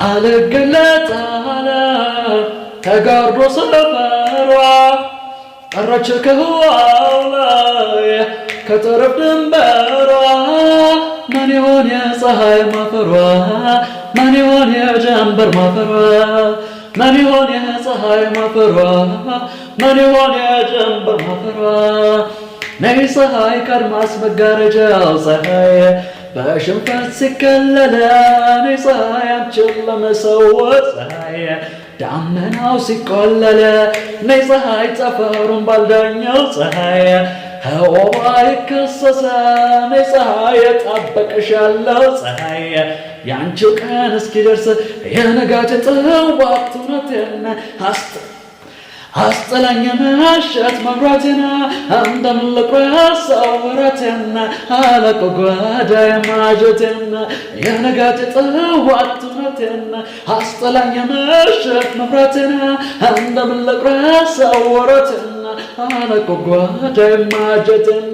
አለገለጥ አለ ተጋርዶ ሰፈሯ ቀረች ከህዋው ላይ ከጠረፍ ድንበሯ ማን ይሆን የፀሐይ ማፈሯ ማን ይሆን የጀንበር ማፈሯ ማን ይሆን የፀሐይ ማፈሯ ማን ይሆን የጀንበር ማፈሯ ነይ ፀሐይ ከአድማስ መጋረጃው ፀሐይ በሽንፈት ሲከለለ ነይ ፀሐይ አንቺን ለመሰወር ፀሐይ ዳመናው ሲቆለለ ነይ ፀሐይ ጠፈሩን ባልዳኛው ፀሐይ ህዋ ይከሰሰ ነይ ፀሐይ እጠብቅሻለሁ ፀሐይ ያንቺው ቀን እስኪደርስ የነጋት ጥዋት እውነቴን አስጥላኝ መሸት መብራቴና እንደምን ልቁረሰው ወራቴና አለቆ ጓዳዬ ማጀቴና የነጋት ጥዋት እውነቴና አስጥላኝ መሸት መብራቴና እንደምን ልቁረሰው ወራቴና አለቆ ጓዳዬ ማጀቴና